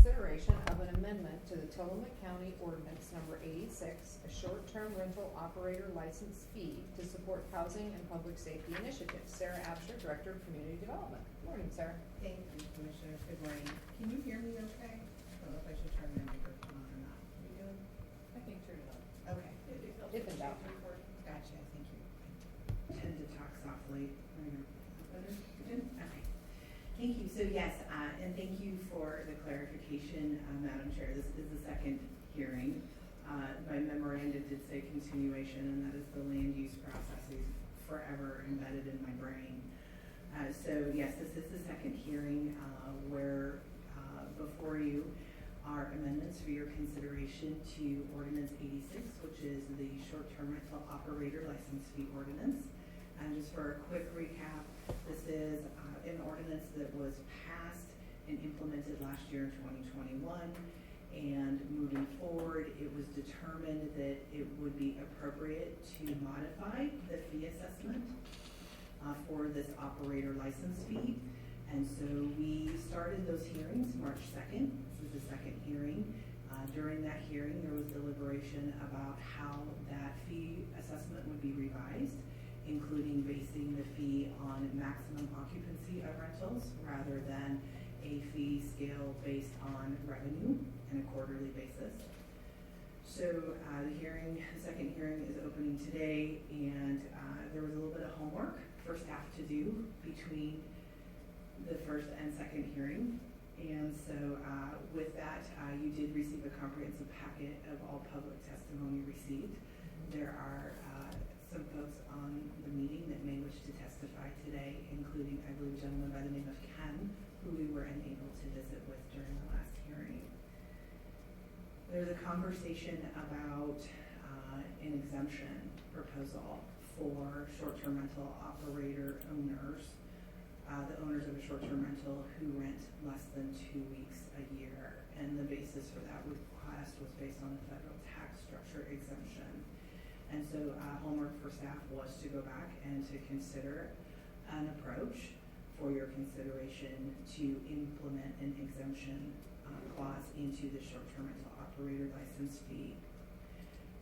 consideration of an amendment to the Tillamook County Ordinance Number 86, a short-term rental operator license fee to support housing and public safety initiatives. Sarah Absher, Director of Community Development. Good morning, Sarah. Thank you, Commissioners. Good morning. Can you hear me okay? I don't know if I should turn my microphone on or not. Are you good? I think turn it on. Okay. If in doubt. Gotcha, thank you. I tend to talk softly. Better? Good? Okay. Thank you. So yes, and thank you for the clarification, Madam Chair. This is the second hearing. My memorandum did say continuation, and that is the land use process is forever embedded in my brain. So yes, this is the second hearing where before you are amendments for your consideration to Ordinance 86, which is the short-term rental operator license fee ordinance. And just for a quick recap, this is an ordinance that was passed and implemented last year in 2021. And moving forward, it was determined that it would be appropriate to modify the fee assessment for this operator license fee. And so we started those hearings March 2nd. This is the second hearing. During that hearing, there was deliberation about how that fee assessment would be revised, including basing the fee on maximum occupancy of rentals rather than a fee scale based on revenue on a quarterly basis. So the second hearing is opening today, and there was a little bit of homework for staff to do between the first and second hearing. And so with that, you did receive a comprehensive packet of all public testimony received. There are some folks on the meeting that may wish to testify today, including, I believe, a gentleman by the name of Ken, who we were unable to visit with during the last hearing. There's a conversation about an exemption proposal for short-term rental operator owners, the owners of a short-term rental who rent less than 2 weeks a year. And the basis for that request was based on the federal tax structure exemption. And so homework for staff was to go back and to consider an approach for your consideration to implement an exemption clause into the short-term rental operator license fee.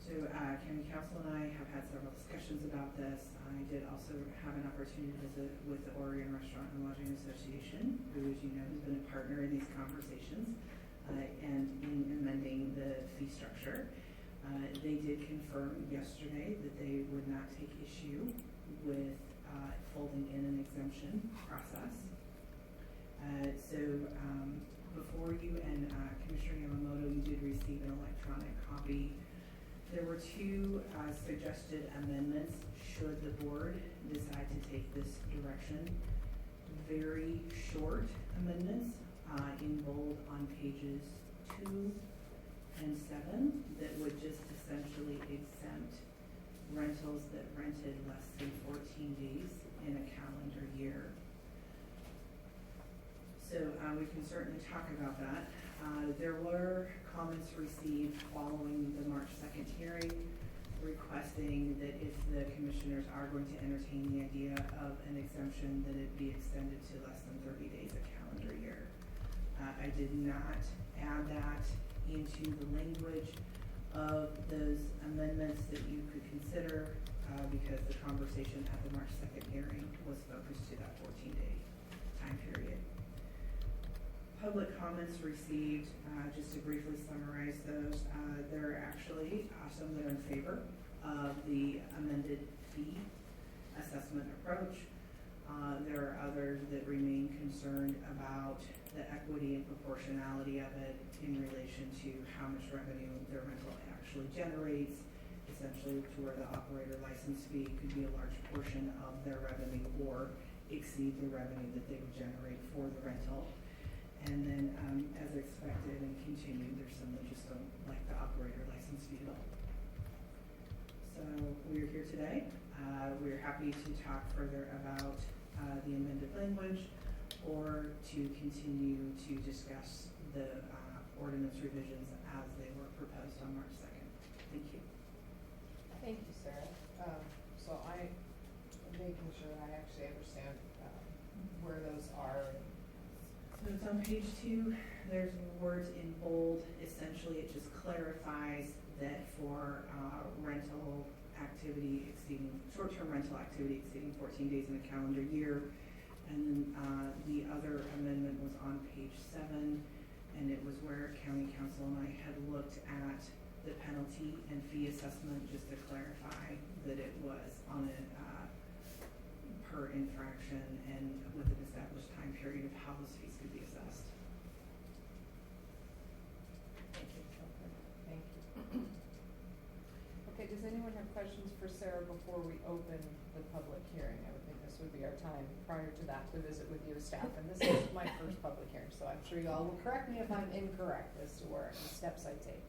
So County Council and I have had several discussions about this. I did also have an opportunity to visit with the Oregon Restaurant and Lodging Association, who, as you know, has been a partner in these conversations and in amending the fee structure. They did confirm yesterday that they would not take issue with folding in an exemption process. So before you and Commissioner Yamamoto, you did receive an electronic copy. There were two suggested amendments should the board decide to take this direction. Very short amendments in bold on pages 2 and 7 that would just essentially exempt rentals that rented less than 14 days in a calendar year. So we can certainly talk about that. There were comments received following the March 2nd hearing requesting that if the commissioners are going to entertain the idea of an exemption, that it be extended to less than 30 days a calendar year. I did not add that into the language of those amendments that you could consider because the conversation at the March 2nd hearing was focused to that 14-day time period. Public comments received, just to briefly summarize those, there are actually some that are in favor of the amended fee assessment approach. There are others that remain concerned about the equity and proportionality of it in relation to how much revenue their rental actually generates, essentially to where the operator license fee could be a large portion of their revenue or exceed the revenue that they would generate for the rental. And then, as expected and continued, there's some that just don't like the operator license fee at all. So we're here today. We're happy to talk further about the amended language or to continue to discuss the ordinance revisions as they were proposed on March 2nd. Thank you. Thank you, Sarah. So I'm making sure I actually understand where those are. So it's on page 2, there's words in bold. Essentially, it just clarifies that for rental activity exceeding, short-term rental activity exceeding 14 days in a calendar year. And then the other amendment was on page 7, and it was where county council and I had looked at the penalty and fee assessment, just to clarify that it was on a per infraction and with an established time period of how those fees could be assessed. Thank you. Thank you. Okay, does anyone have questions for Sarah before we open the public hearing? I would think this would be our time prior to that to visit with you as staff, and this is my first public hearing, so I'm sure you all will correct me if I'm incorrect as to where the steps I take.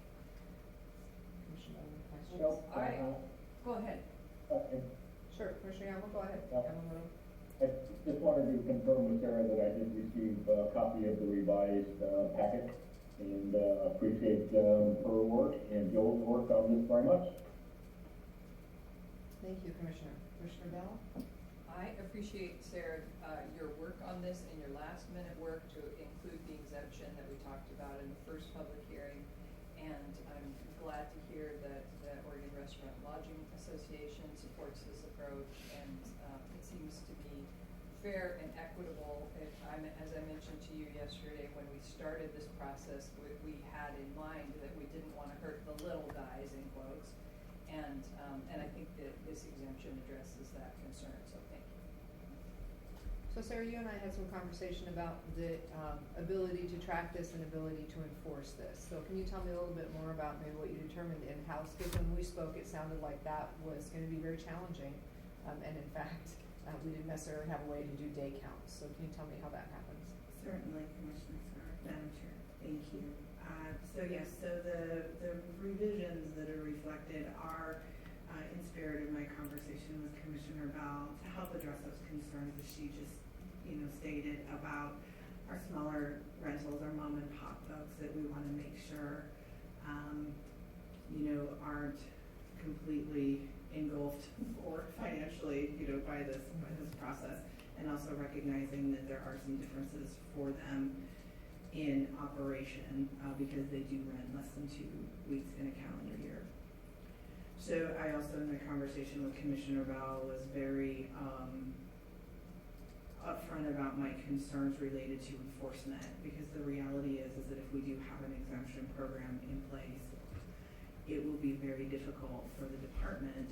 Commissioner, any questions? No, All right, go ahead. Okay. Sure, Commissioner Gamble, go ahead. Yeah. Yamamoto. I just wanted to confirm with Sarah that I did receive a copy of the revised packet and appreciate her work and Joel's work on this very much. Thank you, Commissioner. Commissioner Bell? I appreciate, Sarah, your work on this and your last-minute work to include the exemption that we talked about in the first public hearing. And I'm glad to hear that the Oregon Restaurant Lodging Association supports this approach, and it seems to be fair and equitable. As I mentioned to you yesterday, when we started this process, we had in mind that we didn't want to hurt the little guys, in quotes. And I think that this exemption addresses that concern, so thank you. So Sarah, you and I had some conversation about the ability to track this and ability to enforce this. So can you tell me a little bit more about maybe what you determined in-house? Because when we spoke, it sounded like that was going to be very challenging. And in fact, we didn't necessarily have a way to do day counts. So can you tell me how that happens? Certainly, Commissioner Scar, Madam Chair, thank you. So yes, so the revisions that are reflected are in spirit of my conversation with Commissioner Bell to help address those concerns that she just, stated about our smaller rentals, our mom and pop folks that we want to make sure, aren't completely engulfed or financially, by this process, and also recognizing that there are some differences for them in operation because they do rent less than 2 weeks in a calendar year. So I also, in my conversation with Commissioner Bell, was very upfront about my concerns related to enforcement, because the reality is that if we do have an exemption program in place, it will be very difficult for the department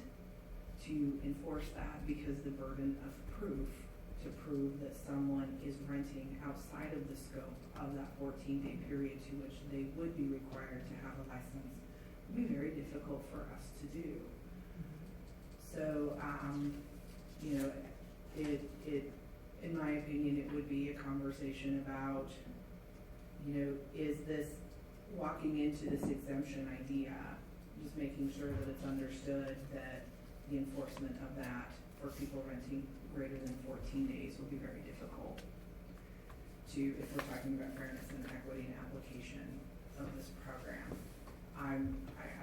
to enforce that, because the burden of proof to prove that someone is renting outside of the scope of that 14-day period to which they would be required to have a license would be very difficult for us to do. So, in my opinion, it would be a conversation about, is this walking into this exemption idea, just making sure that it's understood that the enforcement of that for people renting greater than 14 days will be very difficult if we're talking about fairness and equity and application of this program. I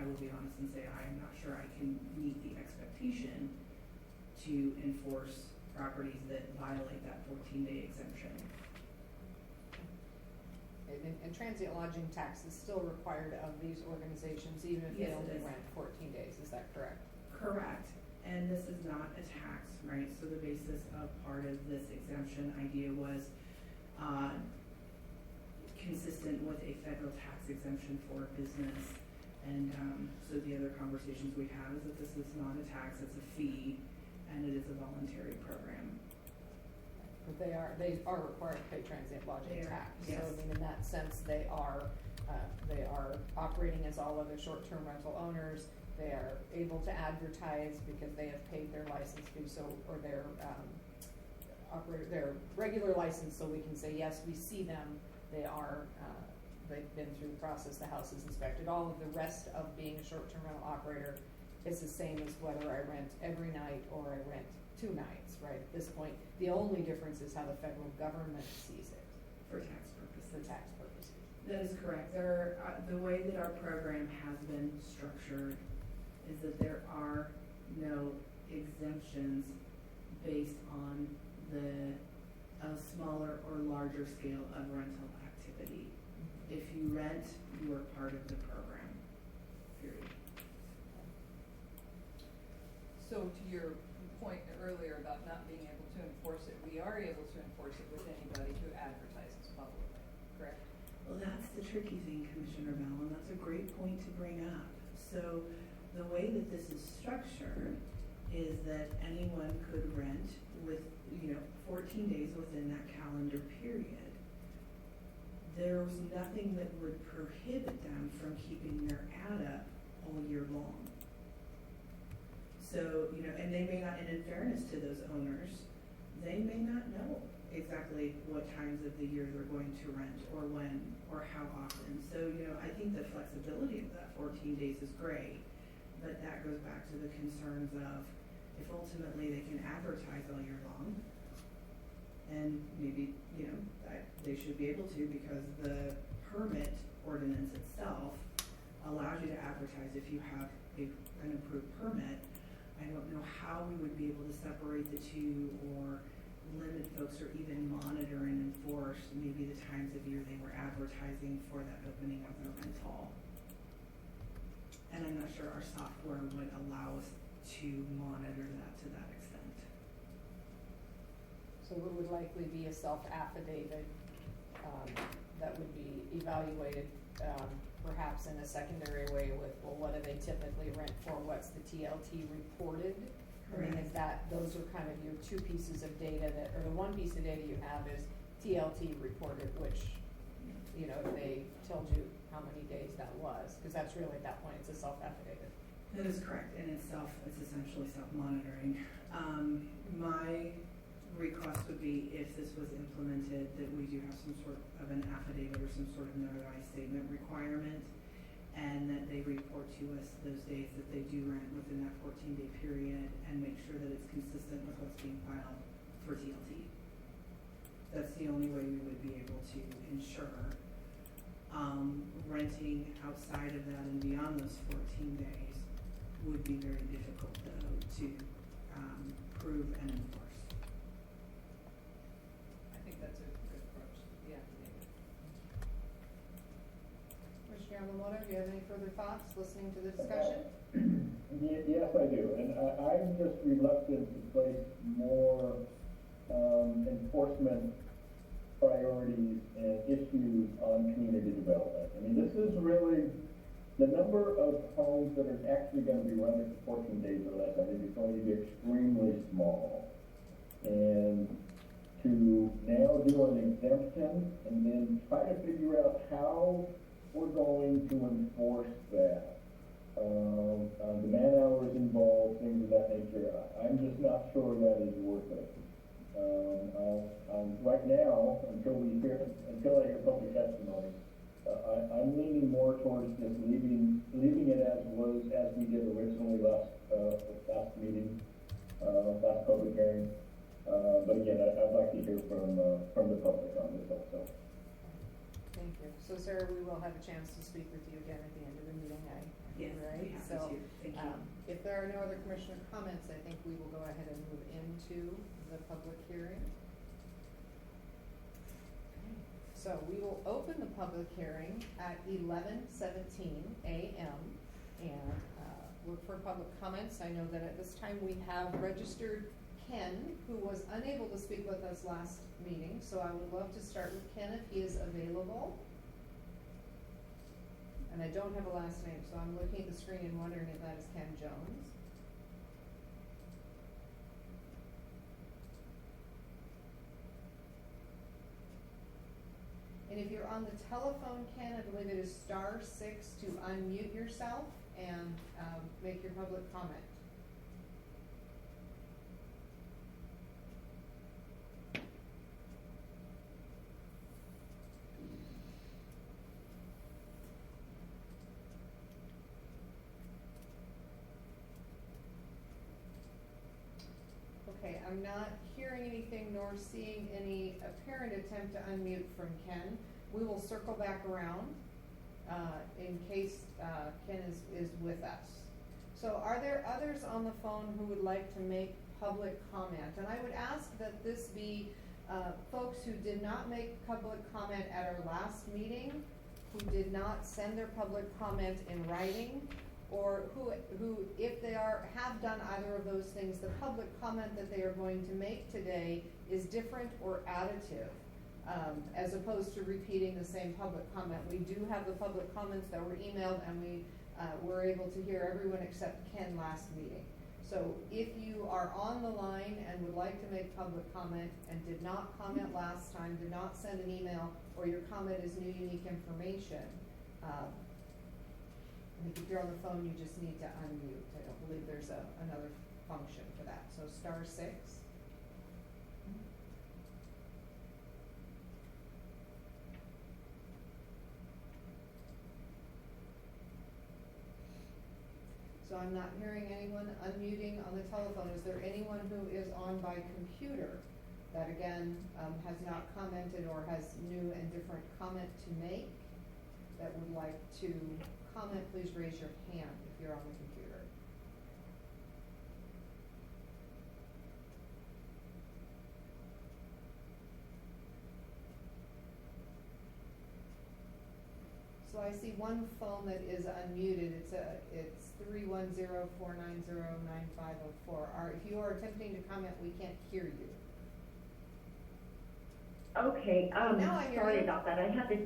will be honest and say I'm not sure I can meet the expectation to enforce properties that violate that 14-day exemption. And transient lodging tax is still required of these organizations, even if they Yes, only it is. rent 14 days, is that correct? Correct. And this is not a tax, right? So the basis of part of this exemption idea was consistent with a federal tax exemption for business. And so the other conversations we have is that this is not a tax, it's a fee, and it is a voluntary program. But they are required to pay transient lodging They are, tax. yes. So I mean, in that sense, they are operating as all other short-term rental owners. They are able to advertise because they have paid their license fee, or their regular license, so we can say, yes, we see them. They've been through the process, the house is inspected. All of the rest of being a short-term rental operator is the same as whether I rent every night or I rent 2 nights, right? At this point, the only difference is how the federal government sees it For tax purposes. for tax purposes. That is correct. The way that our program has been structured is that there are no exemptions based on the a smaller or larger scale of rental activity. If you rent, you are part of the program, period. So to your point earlier about not being able to enforce it, we are able to enforce it with anybody who advertises publicly, correct? Well, that's the tricky thing, Commissioner Bell, and that's a great point to bring up. So the way that this is structured is that anyone could rent with, 14 days within that calendar period. There was nothing that would prohibit them from keeping their ad up all year long. So, and they may not, and in fairness to those owners, they may not know exactly what times of the year they're going to rent or when or how often. So, I think the flexibility of that 14 days is great, but that goes back to the concerns of if ultimately they can advertise all year long, and maybe, they should be able to because the permit ordinance itself allows you to advertise if you have an approved permit. I don't know how we would be able to separate the two or limit folks or even monitor and enforce maybe the times of year they were advertising for that opening of their rental. And I'm not sure our software would allow us to monitor that to that extent. So it would likely be a self-affidavit, that would be evaluated, perhaps in a secondary way with, well, what do they typically rent for, what's the TLT reported? I mean, is that, those are kind of your two pieces of data that, or the one piece of data you have is TLT reported, which, if they told you how many days that was, because that's really at that point, it's a self-affidavit. That is correct, and it's essentially self-monitoring. My request would be if this was implemented, that we do have some sort of an affidavit or some sort of notarized statement requirement, and that they report to us those days that they do rent within that 14-day period, and make sure that it's consistent with what's being filed for TLT. That's the only way we would be able to ensure. Renting outside of that and beyond those 14 days would be very difficult, though, to prove and enforce. I think that's a good approach, the affidavit. Commissioner Yamamoto, do you have any further thoughts, listening to the discussion? Yes, I do, and I'm just reluctant to place more enforcement priorities and issues on community development. I mean, this is really, the number of homes that are actually going to be rented for 14 days or less, I think is going to be extremely small. And to now do an exemption and then try to figure out how we're going to enforce that. The man hours involved, things of that nature, I'm just not sure that is worth it. Right now, until I hear public testimony, I'm leaning more towards just leaving it as was, as we did originally last meeting, last public hearing. But again, I'd like to hear from the public on this also. Thank you. So Sarah, we will have a chance to speak with you again at the end of the meeting, Yes, right? we have So, to. Thank you. if there are no other commissioner comments, I think we will go ahead and move into the public hearing. Okay. So we will open the public hearing at 11:17 a.m. and look for public comments. I know that at this time we have registered Ken, who was unable to speak with us last meeting, so I would love to start with Ken if he is available. And I don't have a last name, so I'm looking at the screen and wondering if that is Ken Jones. And if you're on the telephone, Ken, I believe it is *6 to unmute yourself and make your public comment. Okay, I'm not hearing anything nor seeing any apparent attempt to unmute from Ken. We will circle back around in case Ken is with us. So are there others on the phone who would like to make public comment? And I would ask that this be folks who did not make public comment at our last meeting, who did not send their public comment in writing, or who, if they have done either of those things, the public comment that they are going to make today is different or additive, as opposed to repeating the same public comment. We do have the public comments that were emailed, and we were able to hear everyone except Ken last meeting. So if you are on the line and would like to make public comment and did not comment last time, did not send an email, or your comment is new, unique information, I think if you're on the phone, you just need to unmute. I don't believe there's another function for that. So *6. So I'm not hearing anyone unmuting on the telephone. Is there anyone who is on by computer that again has not commented or has new and different comment to make that would like to comment? Please raise your hand if you're on the computer. So I see one phone that is unmuted. It's 310-490-9504. If you are attempting to comment, we can't hear you. Okay, Now I hear sorry you. about that. I had to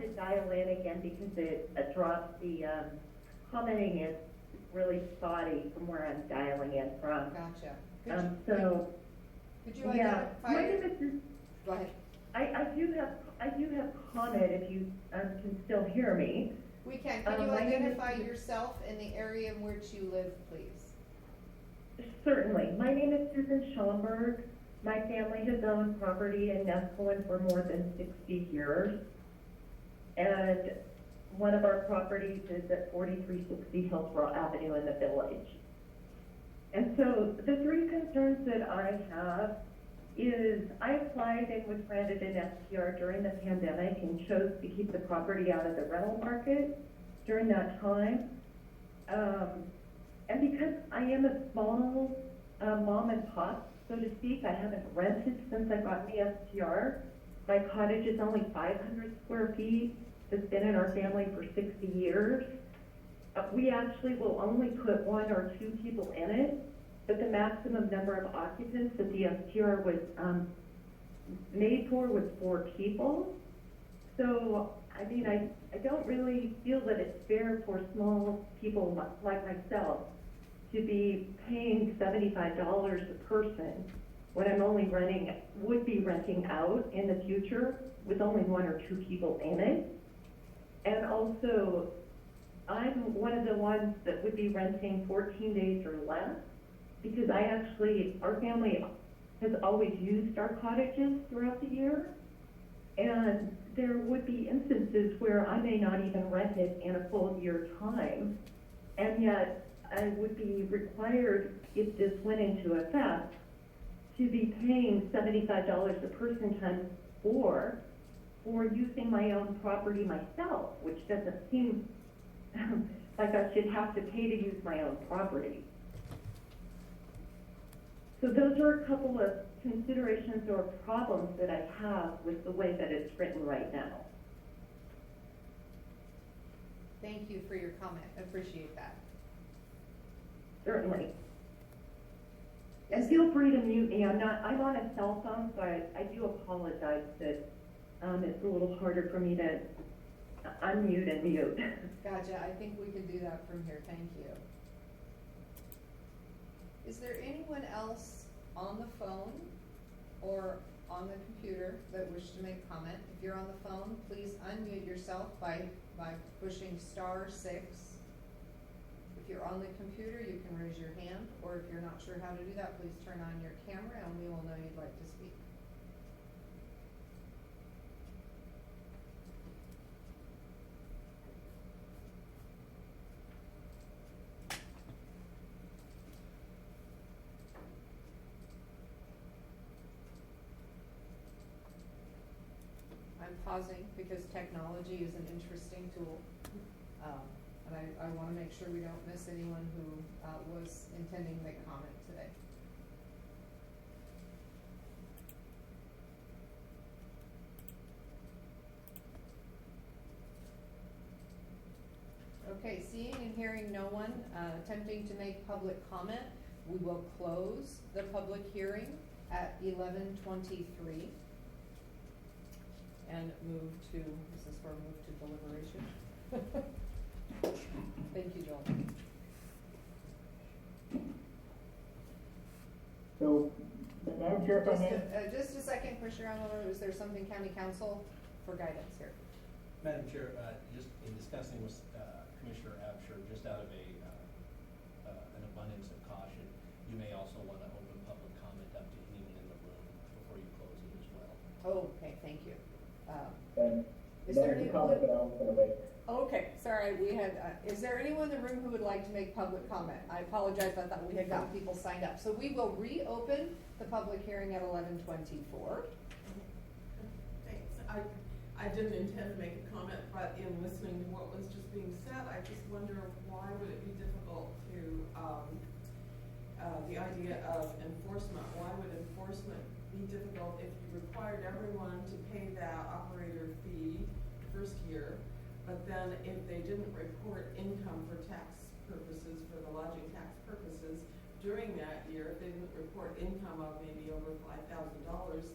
dial in again because it dropped. The commenting is really spotty from where I'm dialing in from. Gotcha. Could you Yeah, identify? my name is, Go ahead. I do have comment if you can still hear me. We can. Can you my name is identify Susan. yourself and the area in which you live, please? Certainly. My name is Susan Schomburg. My family has owned property in Neskowin for more than 60 years. And one of our properties is at 4360 Hillsborough Avenue in the Village. And so the three concerns that I have is I applied and was granted an STR during the pandemic and chose to keep the property out of the rental market during that time. And because I am a small mom and pop, so to speak, I haven't rented since I got the STR. My cottage is only 500 square feet. It's been in our family for 60 years. We actually will only put 1 or 2 people in it, but the maximum number of occupants that the STR was made for was 4 people. So, I mean, I don't really feel that it's fair for small people like myself to be paying $75 a person when I'm only would be renting out in the future with only 1 or 2 people in it. And also, I'm one of the ones that would be renting 14 days or less because our family has always used our cottages throughout the year. And there would be instances where I may not even rent it in a full year time. And yet I would be required, if this went into effect, to be paying $75 a person times 4 for using my own property myself, which doesn't seem like I should have to pay to use my own property. So those are a couple of considerations or problems that I have with the way that it's written right now. Thank you for your comment. I appreciate that. Certainly. And feel free to mute me. I'm on a cell phone, so I do apologize that it's a little harder for me to unmute and mute. Gotcha. I think we can do that from here. Thank you. Is there anyone else on the phone or on the computer that wish to make comment? If you're on the phone, please unmute yourself by pushing *6. If you're on the computer, you can raise your hand, or if you're not sure how to do that, please turn on your camera and we will know you'd like to speak. I'm pausing because technology is an interesting tool. And I want to make sure we don't miss anyone who was intending to make comment today. Okay, seeing and hearing no one attempting to make public comment, we will close the public hearing at 11:23 and move to, this is for move to deliberation. Thank you, Joel. So, Madam Chair, if I may? Just a second, Commissioner Yamamoto, is there something County Council for guidance here? Madam Chair, just in discussing with Commissioner Absher, just out of an abundance of caution, you may also want to open public comment up to anyone in the room before you close it as well. Oh, okay, thank you. And Is that there was any? a comment that I was gonna make. Okay, sorry, we had, is there anyone in the room who would like to make public comment? I apologize, I thought we had got people signed up. So we will reopen the public hearing at 11:24. Thanks. I didn't intend to make a comment, but in listening to what was just being said, I just wonder why would it be difficult to, the idea of enforcement, why would enforcement be difficult if you required everyone to pay that operator fee the first year, but then if they didn't report income for tax purposes, for the lodging tax purposes, during that year, if they didn't report income of maybe over $5,000,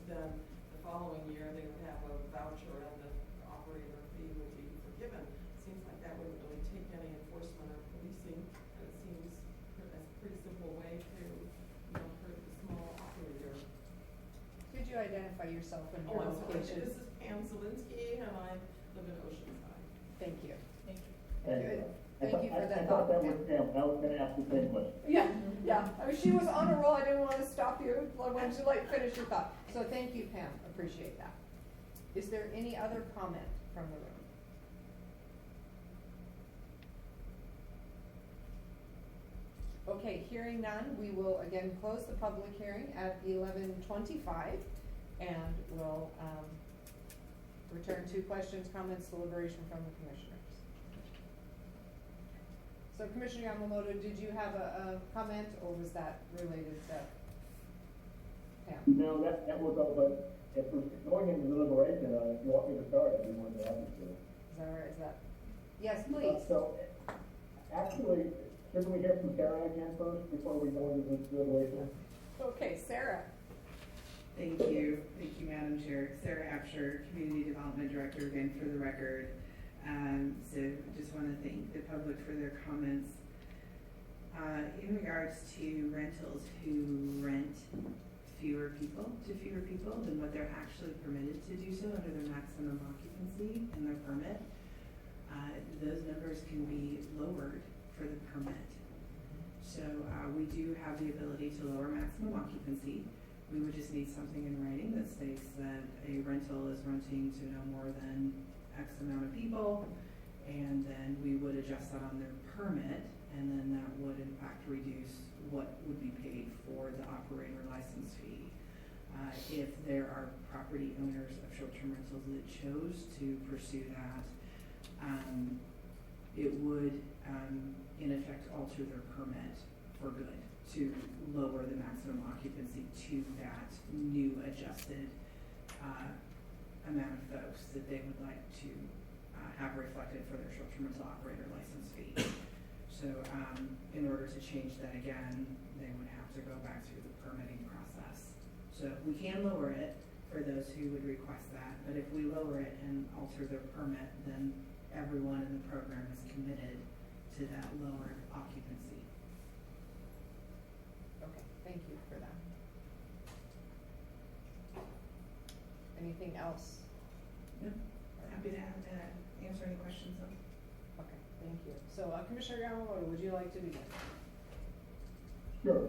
then the following year they would have a voucher and the operator fee would be forgiven. Seems like that wouldn't really take any enforcement or policing, and it seems a pretty simple way to, hurt the small operator. Could you identify yourself and Oh, your I'm sorry, location? this is Pam Zelinsky, and I live in Oceanside. Thank you. Thank you. Good. Thank you for I that thought that thought, was Pam, I was gonna ask the same question. Yeah, yeah, I mean, she was on a roll, I didn't wanna stop you, I wanted you to finish your thought. So thank you, Pam, appreciate that. Is there any other comment from the room? Okay, hearing none, we will again close the public hearing at 11:25 and we'll, return to questions, comments, deliberation from the commissioners. So Commissioner Yamamoto, did you have a comment or was that related to Pam? No, that was all, but if we're going into deliberation, if you want me to start, I'd be more than happy to. Is that all right? Is that? Yes, please. So, actually, shouldn't we hear from Sarah again first before we go into this deliberation? Okay, Sarah. Thank you, Madam Chair. Sarah Absher, Community Development Director, again for the record. So I just want to thank the public for their comments. In regards to rentals who rent to fewer people than what they're actually permitted to do so under their maximum occupancy in their permit, those numbers can be lowered for the permit. So we do have the ability to lower maximum occupancy. We would just need something in writing that states that a rental is renting to no more than X amount of people, and then we would adjust that on their permit, and then that would in fact reduce what would be paid for the operator license fee. If there are property owners of short-term rentals that chose to pursue that, it would in effect alter their permit for good to lower the maximum occupancy to that new adjusted amount of folks that they would like to have reflected for their short-term rental operator license fee. So in order to change that again, they would have to go back through the permitting process. So we can lower it for those who would request that, but if we lower it and alter their permit, then everyone in the program is committed to that lower occupancy. Okay, thank you for that. Anything else? No, happy to answer any questions though. Okay, thank you. So Commissioner Yamamoto, would you like to begin? Sure,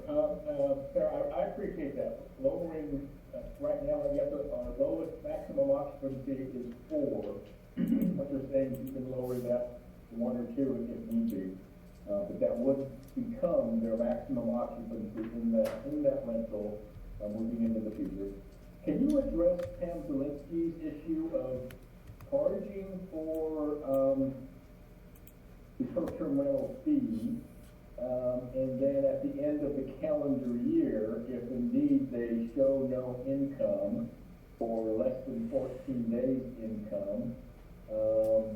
Sarah, I appreciate that. Lowering, right now, I guess our lowest maximum occupancy is 4. What you're saying, you can lower that to 1 or 2 if need be. But that would become their maximum occupancy in that rental, moving into the future. Can you address Pam Zelinsky's issue of charging for, the short-term rental fee, and then at the end of the calendar year, if indeed they show no income or less than 14 days income,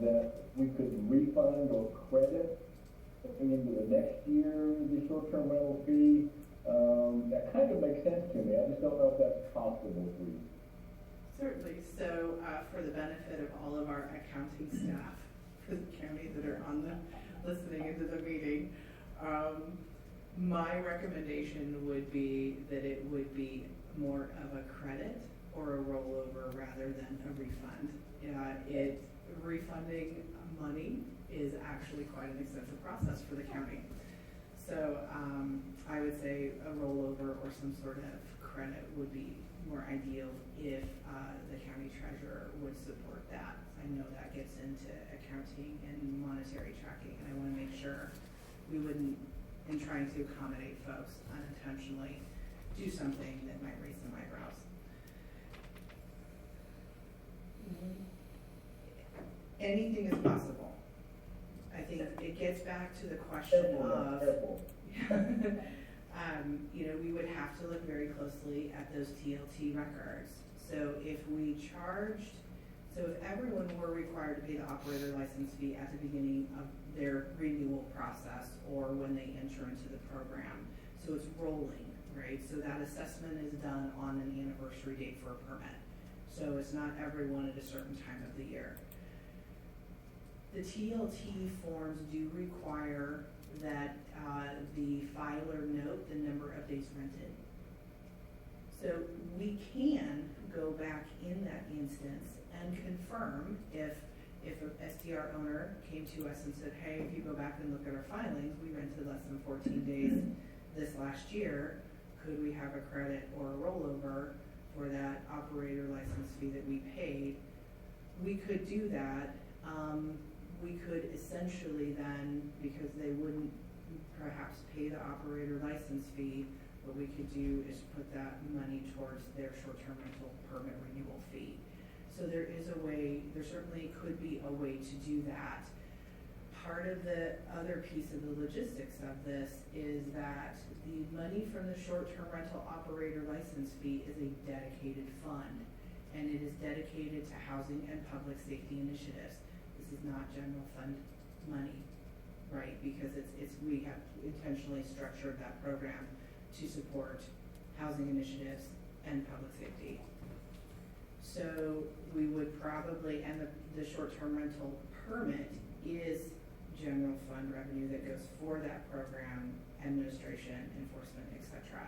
that we could refund or credit something into the next year, the short-term rental fee. That kind of makes sense to me. I just don't know if that's possible for you. Certainly. So, for the benefit of all of our accounting staff for the county that are on the, listening into the meeting, my recommendation would be that it would be more of a credit or a rollover rather than a refund. Refunding money is actually quite an expensive process for the county. So, I would say a rollover or some sort of credit would be more ideal if the county treasurer would support that. I know that gets into accounting and monetary tracking, and I want to make sure we wouldn't, in trying to accommodate folks, unintentionally do something that might raise some eyebrows. Anything is possible. I think it gets back to the question of, Careful. we would have to look very closely at those TLT records. So if everyone were required to pay the operator license fee at the beginning of their renewal process or when they enter into the program, so it's rolling, right? So that assessment is done on an anniversary date for a permit. So it's not everyone at a certain time of the year. The TLT forms do require that the filer note the number of days rented. So we can go back in that instance and confirm if an STR owner came to us and said, hey, if you go back and look at our filings, we rented less than 14 days this last year, could we have a credit or a rollover for that operator license fee that we paid? We could do that. We could essentially then, because they wouldn't perhaps pay the operator license fee, what we could do is put that money towards their short-term rental permit renewal fee. So there certainly could be a way to do that. Part of the other piece of the logistics of this is that the money from the short-term rental operator license fee is a dedicated fund, and it is dedicated to housing and public safety initiatives. This is not general fund money, right? Because we have intentionally structured that program to support housing initiatives and public safety. So we would probably, and the short-term rental permit is general fund revenue that goes for that program, administration, enforcement, etc.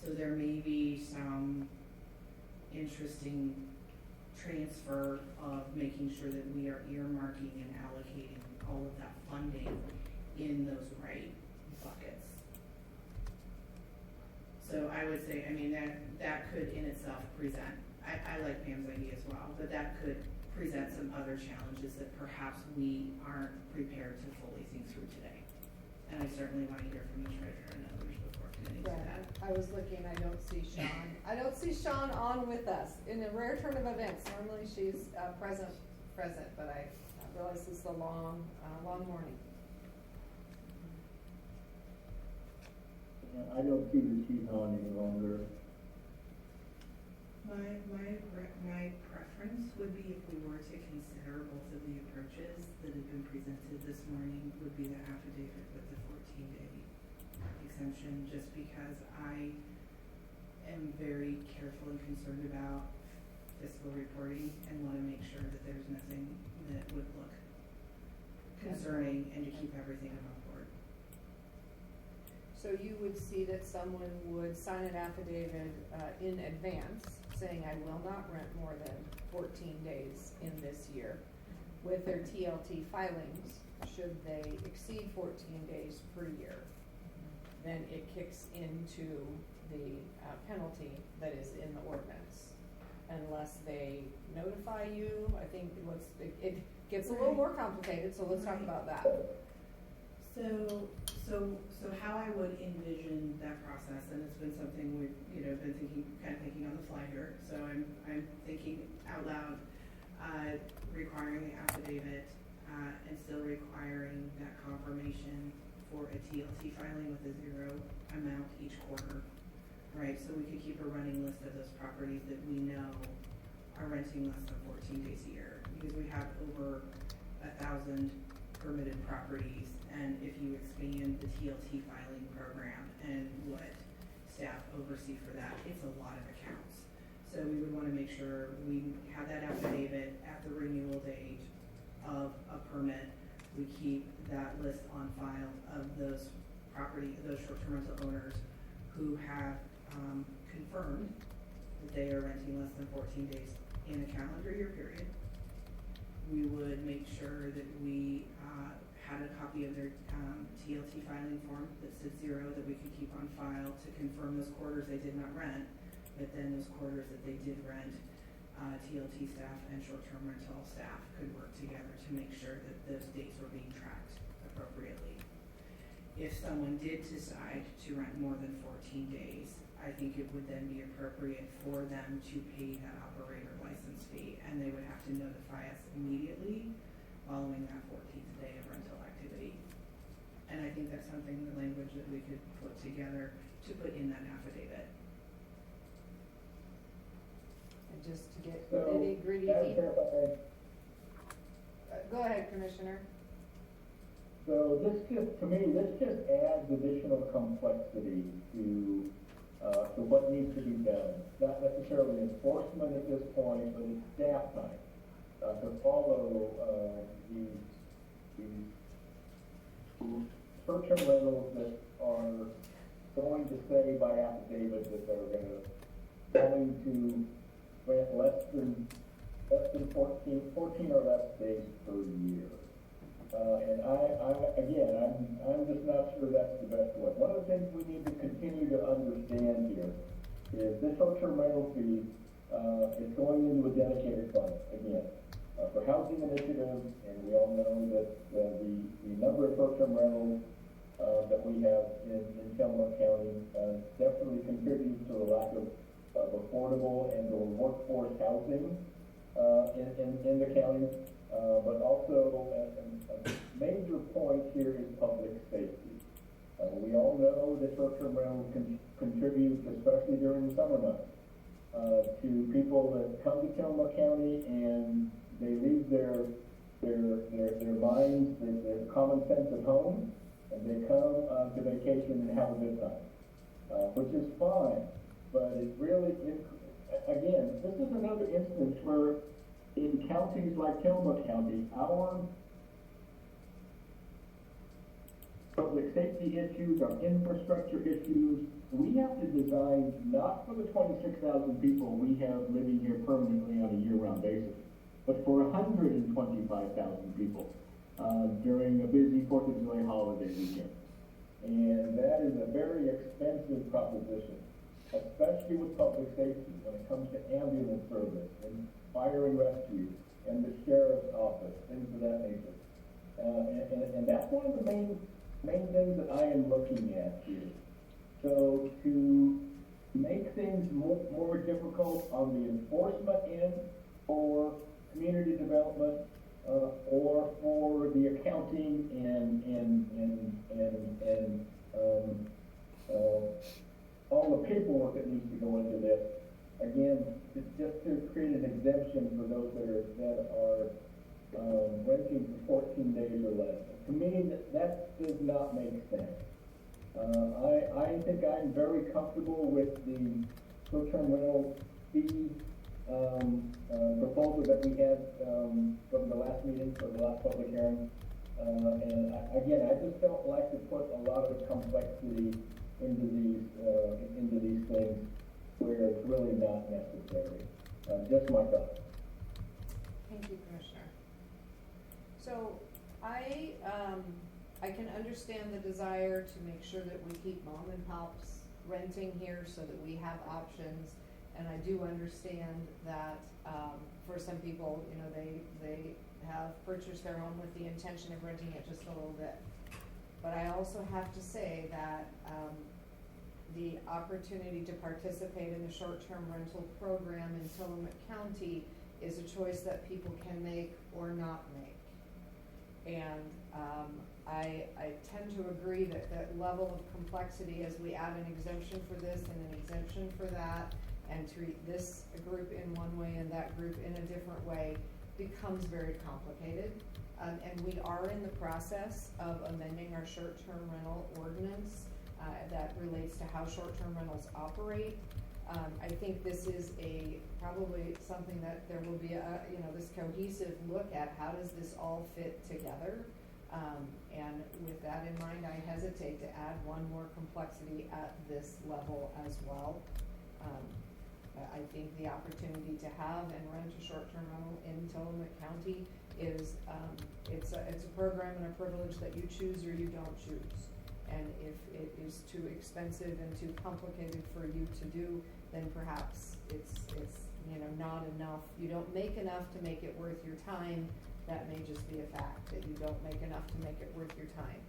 So there may be some interesting transfer of making sure that we are earmarking and allocating all of that funding in those right buckets. So I would say, that could in itself present, I like Pam's idea as well, but that could present some other challenges that perhaps we aren't prepared to fully think through today. And I certainly want to hear from the treasurer and others before committing to that. I was looking, I don't see Sean. I don't see Sean on with us. In a rare turn of events, normally she's present, but I realize this is a long morning. I don't see the chief on any longer. My preference would be, if we were to consider both of the approaches that have been presented this morning, would be the affidavit with the 14-day exemption, just because I am very careful and concerned about fiscal reporting and want to make sure that there's nothing that would look concerning and to keep everything above board. So you would see that someone would sign an affidavit in advance saying, I will not rent more than 14 days in this year with their TLT filings. Should they exceed 14 days per year, then it kicks into the penalty that is in the ordinance. Unless they notify you, I think it gets a little more complicated, so let's talk about that. So how I would envision that process, and it's been something we've been thinking on the fly here. So I'm thinking out loud, requiring the affidavit and still requiring that confirmation for a TLT filing with a zero amount each quarter, right? So we could keep a running list of those properties that we know are renting less than 14 days a year, because we have over 1,000 permitted properties, and if you expand the TLT filing program and what staff oversee for that, it's a lot of accounts. So we would wanna make sure we have that affidavit at the renewal date of a permit. We keep that list on file of those short-term rental owners who have confirmed that they are renting less than 14 days in a calendar year period. We would make sure that we had a copy of their TLT filing form that said 0, that we could keep on file to confirm those quarters they did not rent, but then those quarters that they did rent, TLT staff and short-term rental staff could work together to make sure that those dates were being tracked appropriately. If someone did decide to rent more than 14 days, I think it would then be appropriate for them to pay that operator license fee, and they would have to notify us immediately following that 14th day of rental activity. And I think that's something, the language that we could put together to put in that affidavit. And just to get So, nitty gritty, Madam Chair, if I may. go ahead, Commissioner. So this just, to me, this just adds additional complexity to what needs to be done. Not necessarily enforcement at this point, but it's staff time, to follow, the short-term rentals that are going to say by affidavit that they're going to rent less than 14 or less days per year. And I'm just not sure that's the best way. One of the things we need to continue to understand here is this short-term rental fee is going into a dedicated fund, again, for housing initiatives, and we all know that the number of short-term rentals that we have in Tillamook County definitely contributes to the lack of affordable and or workforce housing in the county. But also a major point here is public safety. We all know that short-term rentals contribute, especially during the summer months, to people that come to Tillamook County and they leave their minds, their common sense at home, and they come to vacation and have a good time, which is fine. But it really, again, this is another instance where in counties like Tillamook County, our public safety issues, our infrastructure issues, we have to design not for the 26,000 people we have living here permanently on a year-round basis, but for 125,000 people during a busy 4th of July holiday weekend. And that is a very expensive proposition, especially with public safety when it comes to ambulance service and fire and rescue and the sheriff's office, things of that nature. And that's one of the main things that I am looking at here. So to make things more difficult on the enforcement end for community development, or for the accounting and all the paperwork that needs to go into this. Again, just to create an exemption for those that are renting for 14 days or less. To me, that does not make sense. I think I'm very comfortable with the short-term rental fee proposal that we had from the last meeting, from the last public hearing. And again, I just don't like to put a lot of complexity into these things where it's really not necessary. Just my thoughts. Thank you, Commissioner. So I can understand the desire to make sure that we keep mom and pops renting here so that we have options. And I do understand that for some people, you know, they have purchased their home with the intention of renting it just a little bit. But I also have to say that the opportunity to participate in the short-term rental program in Tillamook County is a choice that people can make or not make. And I tend to agree that that level of complexity, as we add an exemption for this and an exemption for that, and treat this group in one way and that group in a different way, becomes very complicated. And we are in the process of amending our short-term rental ordinance, that relates to how short-term rentals operate. I think this is probably something that there will be this cohesive look at how does this all fit together? And with that in mind, I hesitate to add one more complexity at this level as well. I think the opportunity to have and rent a short-term rental in Tillamook County is, it's a program and a privilege that you choose or you don't choose. And if it is too expensive and too complicated for you to do, then perhaps it's not enough. You don't make enough to make it worth your time. That may just be a fact, that you don't make enough to make it worth your time.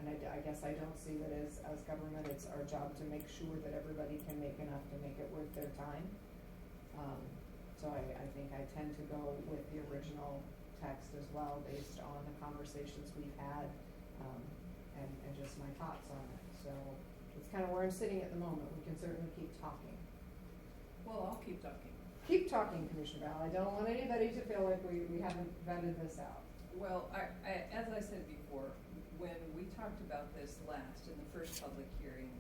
And I guess I don't see that as government, it's our job to make sure that everybody can make enough to make it worth their time. So I think I tend to go with the original text as well, based on the conversations we've had, and just my thoughts on it. So it's kind of where I'm sitting at the moment. We can certainly keep talking. Well, I'll keep talking. Keep talking, Commissioner Val. I don't want anybody to feel like we haven't vetted this out. Well, as I said before, when we talked about this last in the first public hearing,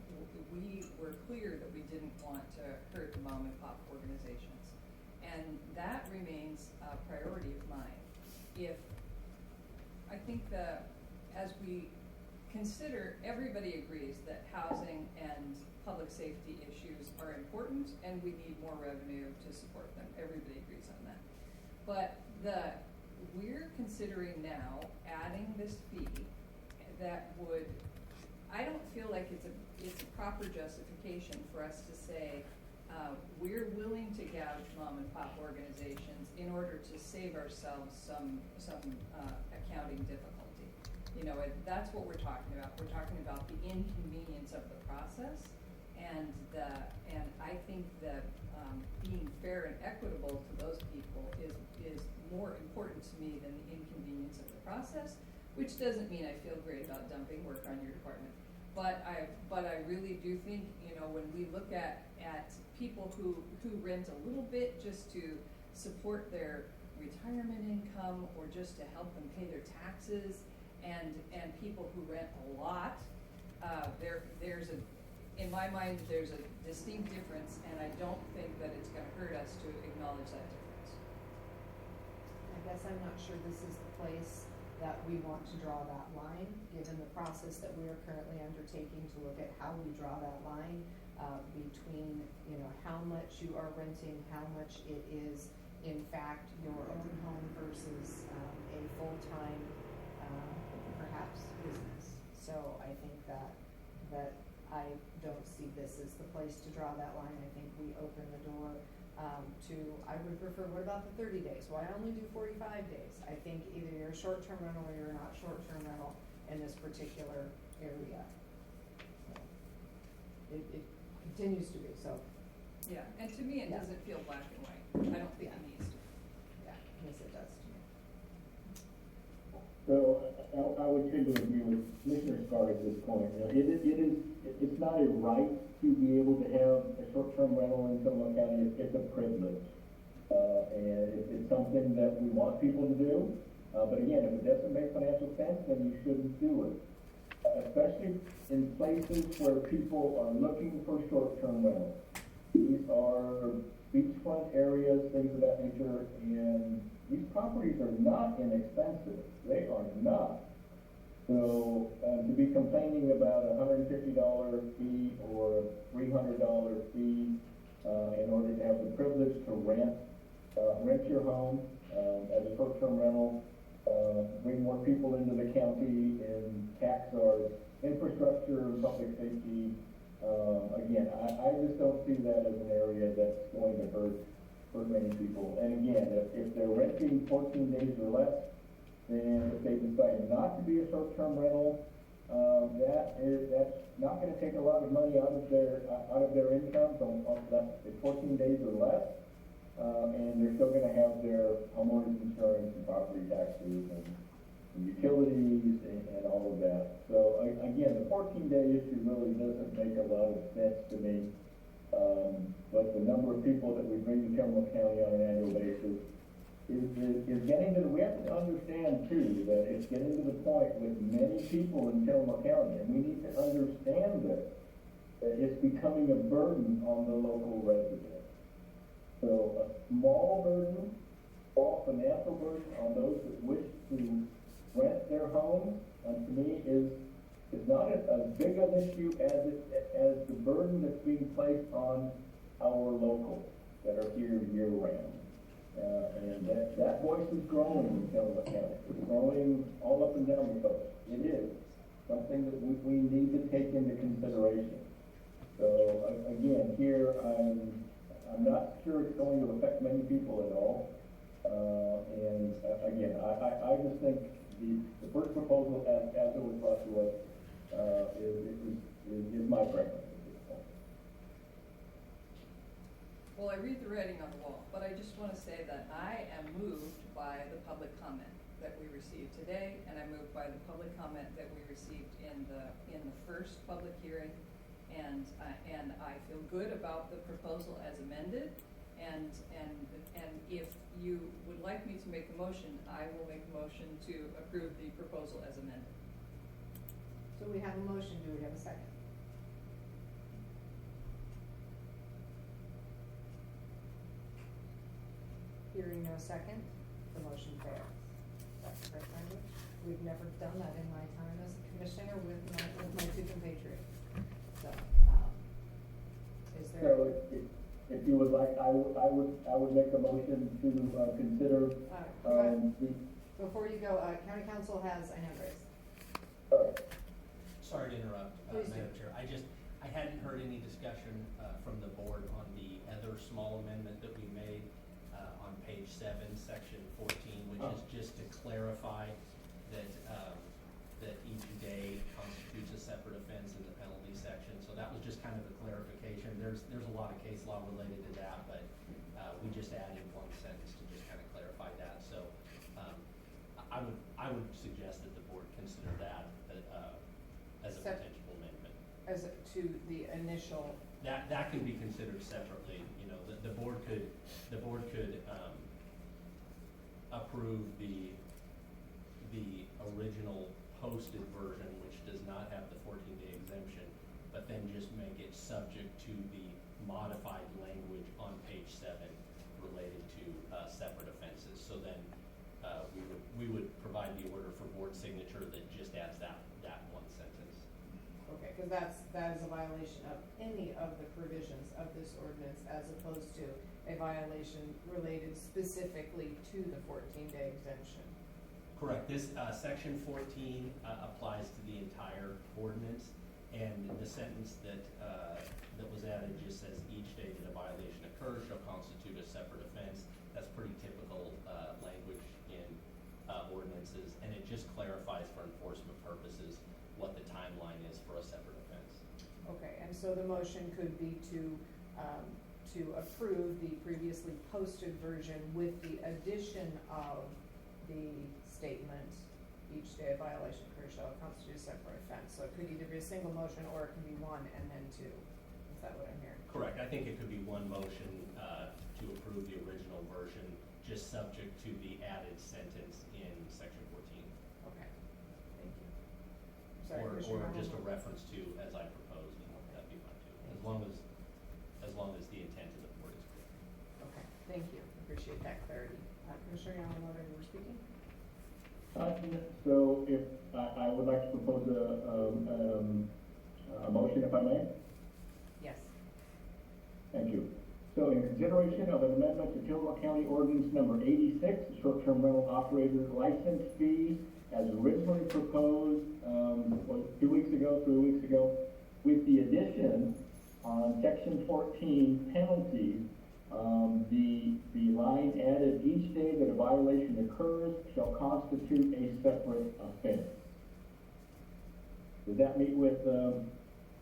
we were clear that we didn't want to hurt the mom and pop organizations. And that remains a priority of mine. I think as we consider, everybody agrees that housing and public safety issues are important and we need more revenue to support them. Everybody agrees on that. But we're considering now adding this fee that would, I don't feel like it's a proper justification for us to say, we're willing to gouge mom and pop organizations in order to save ourselves some accounting difficulty. That's what we're talking about. We're talking about the inconvenience of the process, and I think that being fair and equitable to those people is more important to me than the inconvenience of the process, which doesn't mean I feel great about dumping work on your department. But I really do think, when we look at people who rent a little bit just to support their retirement income or just to help them pay their taxes, and people who rent a lot, in my mind, there's a distinct difference, and I don't think that it's going to hurt us to acknowledge that difference. I guess I'm not sure this is the place that we want to draw that line, given the process that we are currently undertaking to look at how we draw that line between, how much you are renting, how much it is, in fact, your own home versus a full-time, perhaps, business. So I think that I don't see this as the place to draw that line. I think we open the door I would prefer, what about the 30 days? Why only do 45 days? I think either you're a short-term rental or you're not short-term rental in this particular area. So, it continues to be, so. Yeah, and to me, it Yeah. doesn't feel black and white. I don't think it needs to. Yeah, yes, it does to me. So I would tend to agree with Commissioner Scar at this point. It's not a right to be able to have a short-term rental in Tillamook County. It's a privilege. And it's something that we want people to do. But again, if it doesn't make financial sense, then you shouldn't do it. Especially in places where people are looking for short-term rentals. These are beachfront areas, things of that nature, and these properties are not inexpensive. They are not. So to be complaining about a $150 fee or a $300 fee in order to have the privilege to rent your home as a short-term rental, bring more people into the county and tax our infrastructure, public safety. Again, I just don't see that as an area that's going to hurt many people. And again, if they're renting 14 days or less, then if they decide not to be a short-term rental, that's not going to take a lot of money out of their income on that 14 days or less, and they're still going to have their homeowners insurance and property taxes and utilities and all of that. So again, the 14-day issue really doesn't make a lot of sense to me. But the number of people that we bring to Tillamook County on an annual basis, is getting to, we have to understand too, that it's getting to the point with many people in Tillamook County, and we need to understand this, that it's becoming a burden on the local residents. So a small burden, small financial burden on those that wish to rent their homes, to me is not as big an issue as the burden that's being placed on our locals that are here year round. And that voice is growing in Tillamook County. It's growing all up and down the coast. It is something that we need to take into consideration. So again, here I'm not sure it's going to affect many people at all. And again, I just think the first proposal as it was brought to us is my preference at this point. Well, I read the writing on the wall, but I just want to say that I am moved by the public comment that we received today, and I'm moved by the public comment that we received in the first public hearing, and I feel good about the proposal as amended, and if you would like me to make a motion, I will make a motion to approve the proposal as amended. So we have a motion, do we have a second? Hearing no second, the motion fails. That's correct, language? We've never done that in my time as a commissioner with my two compatriots. So, is there? So if you would like, I would make a motion to consider, Before you go, county council has a hand raised. Sorry to interrupt, Please do. Madam Chair. I hadn't heard any discussion from the board on the other small amendment that we made on page 7, section 14, which is just to clarify that that each day constitutes a separate offense in the penalty section. So that was just kind of a clarification. There's a lot of case law related to that, but we just added one sentence to just kind of clarify that. So I would suggest that the board consider that as a potential amendment. As to the initial. That can be considered separately. You know, the board could approve the original posted version, which does not have the 14-day exemption, but then just make it subject to the modified language on page 7 related to separate offenses. So then we would provide the order for board signature that just adds that one sentence. Okay, because that is a violation of any of the provisions of this ordinance as opposed to a violation related specifically to the 14-day exemption. Correct. This section 14 applies to the entire ordinance, and the sentence that was added just says each day that a violation occurs shall constitute a separate offense. That's pretty typical language in ordinances, and it just clarifies for enforcement purposes what the timeline is for a separate offense. Okay, and so the motion could be to approve the previously posted version with the addition of the statement, each day a violation occurs shall constitute a separate offense. So it could either be a single motion or it can be one and then two. Is that what I'm hearing? Correct. I think it could be one motion to approve the original version, just subject to the added sentence in section 14. Okay, thank you. Sorry, Or Commissioner just a Arnold. reference to as I proposed, and that'd be fine too, as long as the intent of the board is clear. Okay, thank you. Appreciate that clarity. Commissioner Yamamoto, you were speaking? So if I would like to propose a motion, if I may. Yes. Thank you. So in consideration of an amendment to Tillamook County Ordinance Number 86, short-term rental operator license fees, as originally proposed, 3 weeks ago, with the addition on section 14 penalties, the line added, each day that a violation occurs shall constitute a separate offense. Does that meet with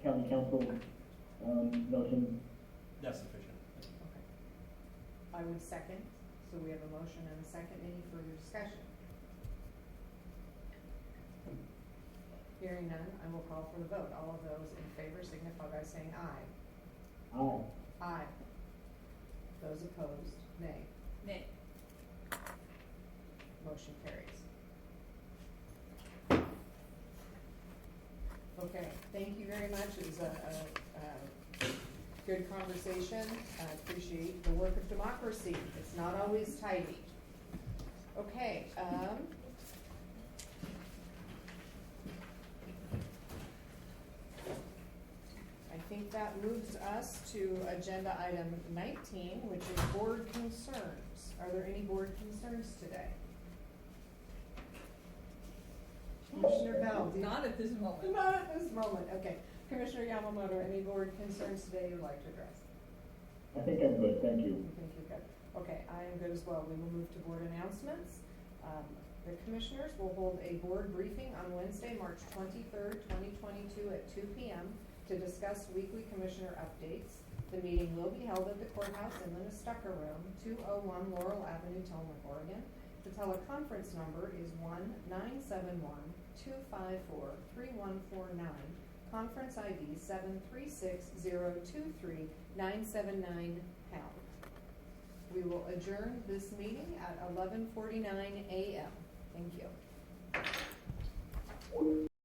county council notion? That's sufficient. Okay. I would second. So we have a motion and a second. Any further discussion? Hearing none, I will call for the vote. All of those in favor signify by saying aye. Aye. Aye. Those opposed, nay. Nay. Motion carries. Okay, thank you very much. It was a good conversation. I appreciate the work of democracy. It's not always tidy. Okay, I think that moves us to agenda item 19, which is board concerns. Are there any board concerns today? Commissioner Bell, do you? Not at this moment. Not at this moment, okay. Commissioner Yamamoto, any board concerns today you'd like to address? I think I'm good, thank you. You think you're good? Okay, I am good as well. We will move to board announcements. The commissioners will hold a board briefing on Wednesday, March 23rd, 2022 at 2 p.m. to discuss weekly commissioner updates. The meeting will be held at the courthouse in the Nestucca Room, 201 Laurel Avenue, Tolman, Oregon. The teleconference number is 1-971-254-3149. Conference ID 736-023-979#. We will adjourn this meeting at 11:49 a.m. Thank you.